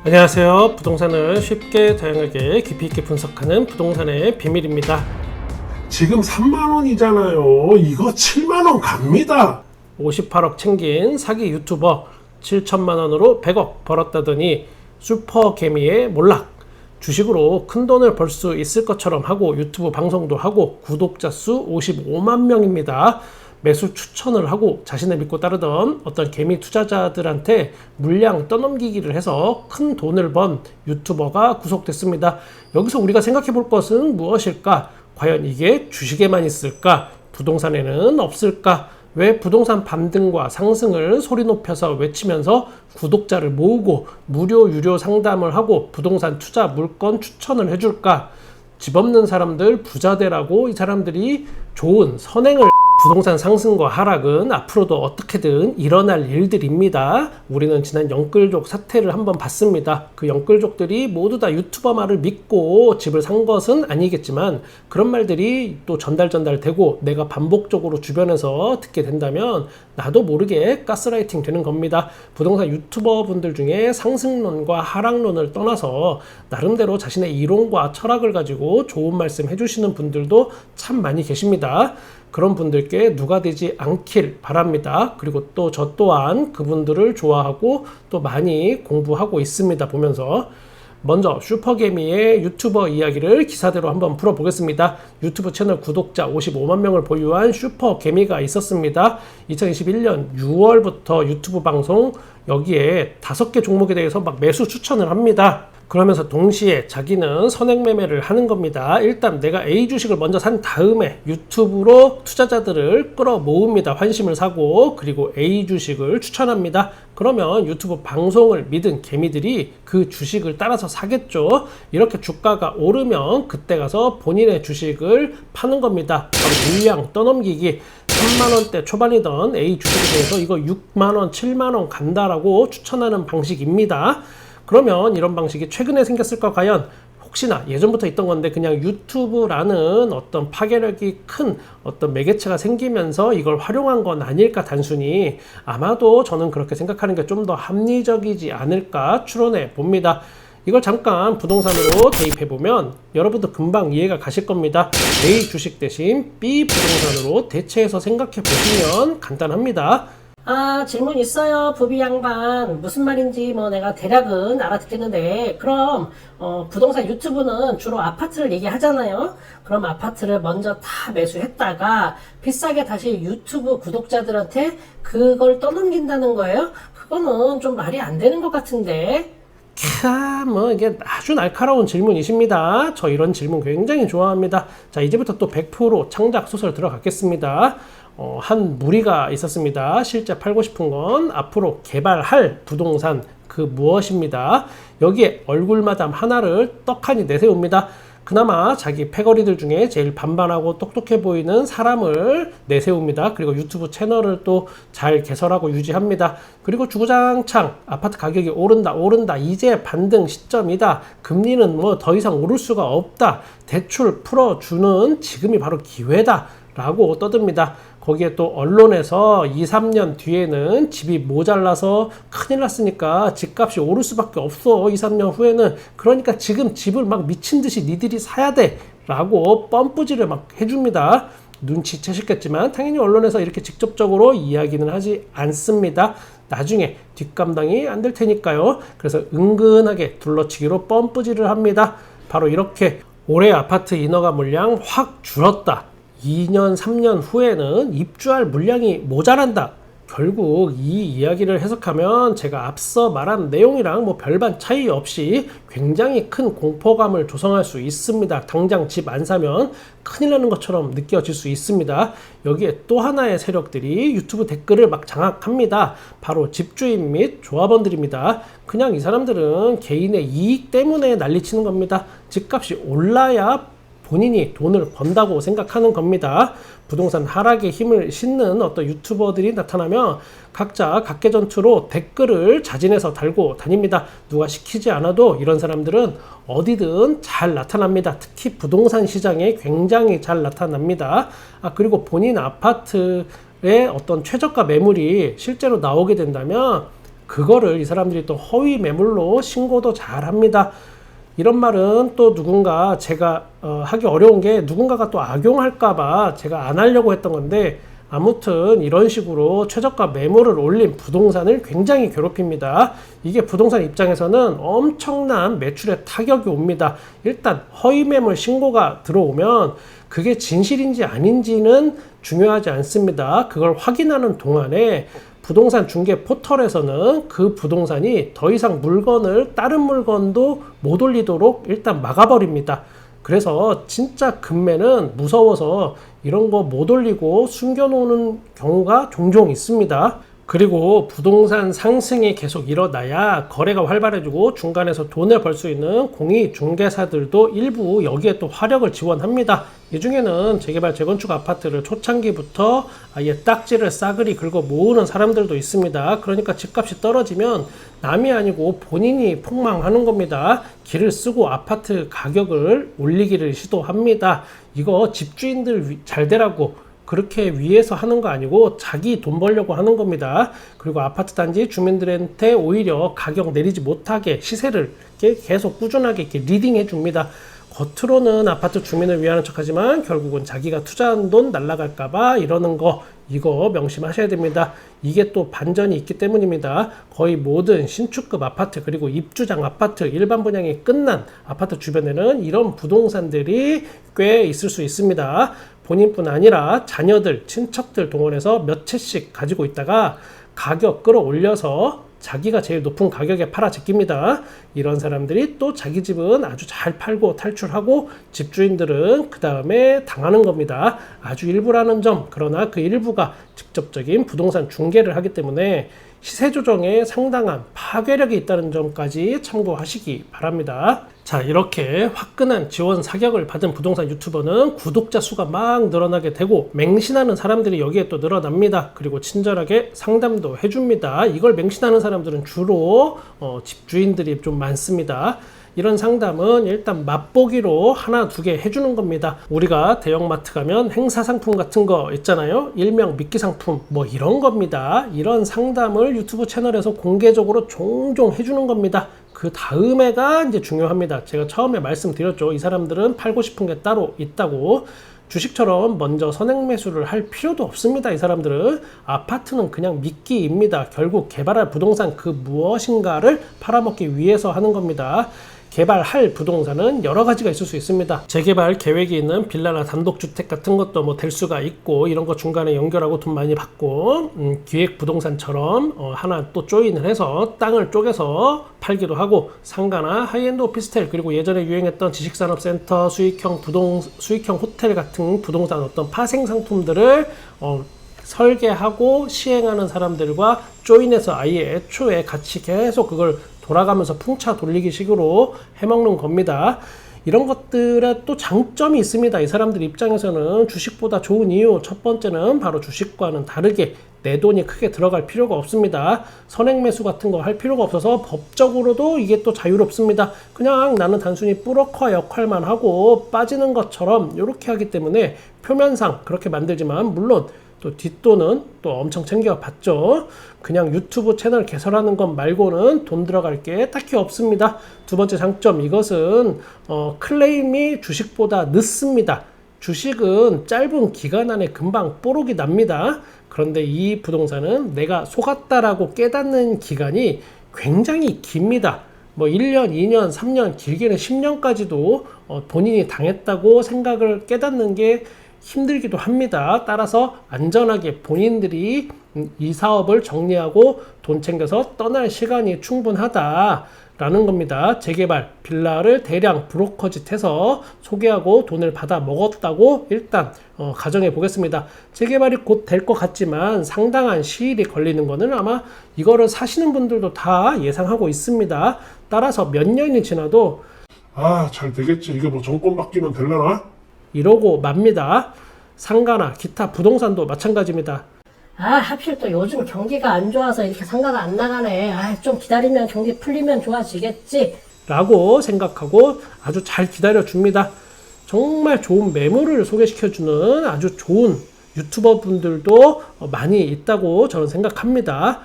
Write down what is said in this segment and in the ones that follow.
안녕하세요. 부동산을 쉽게 다양하게 깊이 있게 분석하는 부동산의 비밀입니다. 지금 3만원이잖아요. 이거 7만원 갑니다. 58억 챙긴 사기 유튜버 7천만원으로 100억 벌었다더니 슈퍼개미의 몰락. 주식으로 큰 돈을 벌 수 있을 것처럼 하고 유튜브 방송도 하고 구독자 수 55만 명입니다. 매수 추천을 하고 자신을 믿고 따르던 어떤 개미 투자자들한테 물량 떠넘기기를 해서 큰 돈을 번 유튜버가 구속됐습니다. 여기서 우리가 생각해 볼 것은 무엇일까? 과연 이게 주식에만 있을까? 부동산에는 없을까? 왜 부동산 반등과 상승을 소리 높여서 외치면서 구독자를 모으고 무료 유료 상담을 하고 부동산 투자 물건 추천을 해줄까? 집 없는 사람들 부자 되라고 이 사람들이 좋은 선행을. 부동산 상승과 하락은 앞으로도 어떻게든 일어날 일들입니다. 우리는 지난 영끌족 사태를 한번 봤습니다. 그 영끌족들이 모두 다 유튜버 말을 믿고 집을 산 것은 아니겠지만 그런 말들이 또 전달되고 내가 반복적으로 주변에서 듣게 된다면 나도 모르게 가스라이팅 되는 겁니다. 부동산 유튜버 분들 중에 상승론과 하락론을 떠나서 나름대로 자신의 이론과 철학을 가지고 좋은 말씀 해주시는 분들도 참 많이 계십니다. 그런 분들께 누가 되지 않길 바랍니다. 그리고 또 저 또한 그분들을 좋아하고 또 많이 공부하고 있습니다. 보면서 먼저 슈퍼개미의 유튜버 이야기를 기사대로 한번 풀어보겠습니다. 유튜브 채널 구독자 55만 명을 보유한 슈퍼개미가 있었습니다. 2021년 6월부터 유튜브 방송 여기에 5개 종목에 대해서 막 매수 추천을 합니다. 그러면서 동시에 자기는 선행 매매를 하는 겁니다. 일단 내가 A 주식을 먼저 산 다음에 유튜브로 투자자들을 끌어 모읍니다. 환심을 사고 그리고 A 주식을 추천합니다. 그러면 유튜브 방송을 믿은 개미들이 그 주식을 따라서 사겠죠. 이렇게 주가가 오르면 그때 가서 본인의 주식을 파는 겁니다. 바로 물량 떠넘기기. 3만원대 초반이던 A 주식에 대해서 이거 6만원, 7만원 간다라고 추천하는 방식입니다. 그러면 이런 방식이 최근에 생겼을까? 과연 혹시나 예전부터 있던 건데 그냥 유튜브라는 어떤 파괴력이 큰 어떤 매개체가 생기면서 이걸 활용한 건 아닐까? 단순히 아마도 저는 그렇게 생각하는 게 좀 더 합리적이지 않을까 추론해 봅니다. 이걸 잠깐 부동산으로 대입해 보면 여러분도 금방 이해가 가실 겁니다. A 주식 대신 B 부동산으로 대체해서 생각해 보시면 간단합니다. 질문 있어요. 부비 양반. 무슨 말인지 내가 대략은 알아듣겠는데, 그럼 부동산 유튜브는 주로 아파트를 얘기하잖아요. 그럼 아파트를 먼저 다 매수했다가 비싸게 다시 유튜브 구독자들한테 그걸 떠넘긴다는 거예요? 그거는 좀 말이 안 되는 것 같은데. 이게 아주 날카로운 질문이십니다. 저 이런 질문 굉장히 좋아합니다. 자, 이제부터 또 100% 창작 소설 들어가겠습니다. 한 무리가 있었습니다. 실제 팔고 싶은 건 앞으로 개발할 부동산 그 무엇입니다. 여기에 얼굴마담 하나를 떡하니 내세웁니다. 그나마 자기 패거리들 중에 제일 반반하고 똑똑해 보이는 사람을 내세웁니다. 그리고 유튜브 채널을 또 잘 개설하고 유지합니다. 그리고 주구장창 아파트 가격이 오른다 이제 반등 시점이다. 금리는 더 이상 오를 수가 없다. 대출 풀어주는 지금이 바로 기회다 라고 떠듭니다. 거기에 또 언론에서 2, 3년 뒤에는 집이 모자라서 큰일 났으니까 집값이 오를 수밖에 없어. 2, 3년 후에는. 그러니까 지금 집을 막 미친 듯이 니들이 사야 돼 라고 뻔뿌지를 막 해줍니다. 눈치채셨겠지만 당연히 언론에서 이렇게 직접적으로 이야기는 하지 않습니다. 나중에 뒷감당이 안 될 테니까요. 그래서 은근하게 둘러치기로 뻔뿌지를 합니다. 바로 이렇게 올해 아파트 인허가 물량 확 줄었다. 2년, 3년 후에는 입주할 물량이 모자란다. 결국 이 이야기를 해석하면 제가 앞서 말한 내용이랑 별반 차이 없이 굉장히 큰 공포감을 조성할 수 있습니다. 당장 집 안 사면 큰일 나는 것처럼 느껴질 수 있습니다. 여기에 또 하나의 세력들이 유튜브 댓글을 막 장악합니다. 바로 집주인 및 조합원들입니다. 그냥 이 사람들은 개인의 이익 때문에 난리치는 겁니다. 집값이 올라야 본인이 돈을 번다고 생각하는 겁니다. 부동산 하락에 힘을 싣는 어떤 유튜버들이 나타나면 각자 각계전투로 댓글을 자진해서 달고 다닙니다. 누가 시키지 않아도 이런 사람들은 어디든 잘 나타납니다. 특히 부동산 시장에 굉장히 잘 나타납니다. 그리고 본인 아파트의 어떤 최저가 매물이 실제로 나오게 된다면 그거를 이 사람들이 또 허위 매물로 신고도 잘 합니다. 이런 말은 또 누군가 제가 하기 어려운 게 누군가가 또 악용할까봐 제가 안 하려고 했던 건데, 아무튼 이런 식으로 최저가 매물을 올린 부동산을 굉장히 괴롭힙니다. 이게 부동산 입장에서는 엄청난 매출에 타격이 옵니다. 일단 허위 매물 신고가 들어오면 그게 진실인지 아닌지는 중요하지 않습니다. 그걸 확인하는 동안에 부동산 중개 포털에서는 그 부동산이 더 이상 물건을 다른 물건도 못 올리도록 일단 막아버립니다. 그래서 진짜 금매는 무서워서 이런 거 못 올리고 숨겨놓는 경우가 종종 있습니다. 그리고 부동산 상승이 계속 일어나야 거래가 활발해지고 중간에서 돈을 벌 수 있는 공익중개사들도 일부 여기에 또 화력을 지원합니다. 이 중에는 재개발 재건축 아파트를 초창기부터 아예 딱지를 싸그리 긁어 모으는 사람들도 있습니다. 그러니까 집값이 떨어지면 남이 아니고 본인이 폭망하는 겁니다. 기를 쓰고 아파트 가격을 올리기를 시도합니다. 이거 집주인들 잘 되라고 그렇게 위해서 하는 거 아니고 자기 돈 벌려고 하는 겁니다. 그리고 아파트 단지 주민들한테 오히려 가격 내리지 못하게 시세를 계속 꾸준하게 이렇게 리딩해 줍니다. 겉으로는 아파트 주민을 위하는 척하지만 결국은 자기가 투자한 돈 날라갈까봐 이러는 거, 이거 명심하셔야 됩니다. 이게 또 반전이 있기 때문입니다. 거의 모든 신축급 아파트 그리고 입주장 아파트 일반 분양이 끝난 아파트 주변에는 이런 부동산들이 꽤 있을 수 있습니다. 본인뿐 아니라 자녀들, 친척들 동원해서 몇 채씩 가지고 있다가 가격 끌어올려서 자기가 제일 높은 가격에 팔아 제낍니다. 이런 사람들이 또 자기 집은 아주 잘 팔고 탈출하고 집주인들은 그 다음에 당하는 겁니다. 아주 일부라는 점, 그러나 그 일부가 직접적인 부동산 중개를 하기 때문에 시세 조정에 상당한 파괴력이 있다는 점까지 참고하시기 바랍니다. 자, 이렇게 화끈한 지원 사격을 받은 부동산 유튜버는 구독자 수가 막 늘어나게 되고 맹신하는 사람들이 여기에 또 늘어납니다. 그리고 친절하게 상담도 해줍니다. 이걸 맹신하는 사람들은 주로 집주인들이 좀 많습니다. 이런 상담은 일단 맛보기로 하나 두 개 해주는 겁니다. 우리가 대형마트 가면 행사 상품 같은 거 있잖아요. 일명 미끼 상품 뭐 이런 겁니다. 이런 상담을 유튜브 채널에서 공개적으로 종종 해주는 겁니다. 그 다음에가 이제 중요합니다. 제가 처음에 말씀드렸죠. 이 사람들은 팔고 싶은 게 따로 있다고. 주식처럼 먼저 선행 매수를 할 필요도 없습니다. 이 사람들은 아파트는 그냥 미끼입니다. 결국 개발할 부동산 그 무엇인가를 팔아먹기 위해서 하는 겁니다. 개발할 부동산은 여러 가지가 있을 수 있습니다. 재개발 계획이 있는 빌라나 단독주택 같은 것도 뭐 될 수가 있고, 이런 거 중간에 연결하고 돈 많이 받고, 기획 부동산처럼 하나 또 조인을 해서 땅을 쪼개서 팔기도 하고, 상가나 하이엔드 오피스텔, 그리고 예전에 유행했던 지식산업센터, 수익형 호텔 같은 부동산 어떤 파생 상품들을 설계하고 시행하는 사람들과 조인해서 아예 애초에 같이 계속 그걸 돌아가면서 풍차 돌리기 식으로 해먹는 겁니다. 이런 것들에 또 장점이 있습니다. 이 사람들 입장에서는 주식보다 좋은 이유, 첫 번째는 바로 주식과는 다르게 내 돈이 크게 들어갈 필요가 없습니다. 선행 매수 같은 거 할 필요가 없어서 법적으로도 이게 또 자유롭습니다. 그냥 나는 단순히 브로커 역할만 하고 빠지는 것처럼 이렇게 하기 때문에 표면상 그렇게 만들지만, 물론 또 뒷돈은 또 엄청 챙겨봤죠. 그냥 유튜브 채널 개설하는 것 말고는 돈 들어갈 게 딱히 없습니다. 두 번째 장점, 이것은 클레임이 주식보다 늦습니다. 주식은 짧은 기간 안에 금방 뽀록이 납니다. 그런데 이 부동산은 내가 속았다라고 깨닫는 기간이 굉장히 깁니다. 뭐 1년, 2년, 3년, 길게는 10년까지도 본인이 당했다고 생각을 깨닫는 게 힘들기도 합니다. 따라서 안전하게 본인들이 이 사업을 정리하고 돈 챙겨서 떠날 시간이 충분하다라는 겁니다. 재개발, 빌라를 대량 브로커짓해서 소개하고 돈을 받아 먹었다고 일단 가정해 보겠습니다. 재개발이 곧 될 것 같지만 상당한 시일이 걸리는 거는 아마 이거를 사시는 분들도 다 예상하고 있습니다. 따라서 몇 년이 지나도 잘 되겠지. 이게 뭐 정권 바뀌면 되려나? 이러고 맙니다. 상가나 기타 부동산도 마찬가지입니다. 하필 또 요즘 경기가 안 좋아서 이렇게 상가가 안 나가네. 좀 기다리면 경기 풀리면 좋아지겠지 라고 생각하고 아주 잘 기다려 줍니다. 정말 좋은 매물을 소개시켜주는 아주 좋은 유튜버 분들도 많이 있다고 저는 생각합니다.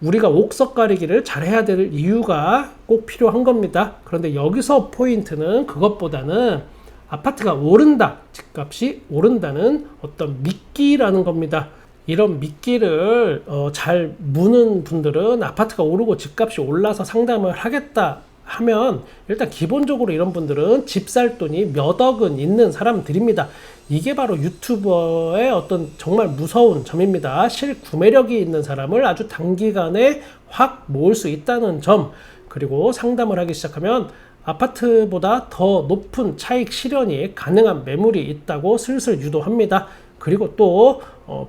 우리가 옥석 가리기를 잘해야 될 이유가 꼭 필요한 겁니다. 그런데 여기서 포인트는 그것보다는 아파트가 오른다, 집값이 오른다는 어떤 미끼라는 겁니다. 이런 미끼를 잘 무는 분들은 아파트가 오르고 집값이 올라서 상담을 하겠다 하면 일단 기본적으로 이런 분들은 집 살 돈이 몇 억은 있는 사람들입니다. 이게 바로 유튜버의 어떤 정말 무서운 점입니다. 실구매력이 있는 사람을 아주 단기간에 확 모을 수 있다는 점, 그리고 상담을 하기 시작하면 아파트보다 더 높은 차익 실현이 가능한 매물이 있다고 슬슬 유도합니다. 그리고 또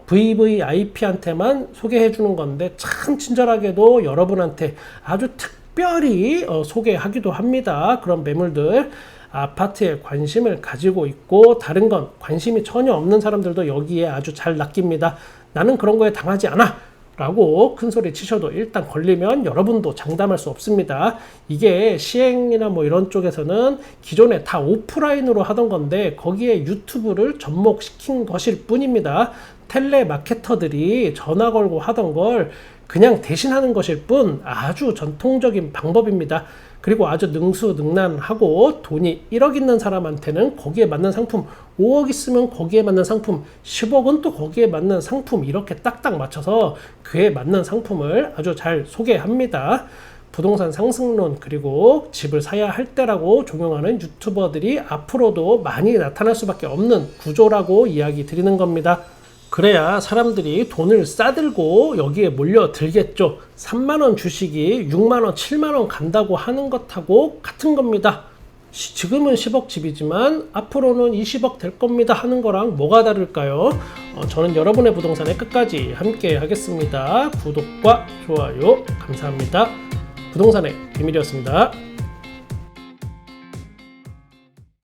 VVIP한테만 소개해 주는 건데 참 친절하게도 여러분한테 아주 특별히 소개하기도 합니다. 그런 매물들, 아파트에 관심을 가지고 있고 다른 건 관심이 전혀 없는 사람들도 여기에 아주 잘 낚입니다. 나는 그런 거에 당하지 않아 라고 큰소리 치셔도 일단 걸리면 여러분도 장담할 수 없습니다. 이게 시행이나 뭐 이런 쪽에서는 기존에 다 오프라인으로 하던 건데 거기에 유튜브를 접목시킨 것일 뿐입니다. 텔레마케터들이 전화 걸고 하던 걸 그냥 대신하는 것일 뿐 아주 전통적인 방법입니다. 그리고 아주 능수능란하고 돈이 1억 있는 사람한테는 거기에 맞는 상품, 5억 있으면 거기에 맞는 상품, 10억은 또 거기에 맞는 상품, 이렇게 딱딱 맞춰서 그에 맞는 상품을 아주 잘 소개합니다. 부동산 상승론, 그리고 집을 사야 할 때라고 종용하는 유튜버들이 앞으로도 많이 나타날 수밖에 없는 구조라고 이야기 드리는 겁니다. 그래야 사람들이 돈을 싸들고 여기에 몰려들겠죠. 3만원 주식이 6만원, 7만원 간다고 하는 것하고 같은 겁니다. 지금은 10억 집이지만 앞으로는 20억 될 겁니다 하는 거랑 뭐가 다를까요? 저는 여러분의 부동산에 끝까지 함께 하겠습니다. 구독과 좋아요 감사합니다. 부동산의 비밀이었습니다.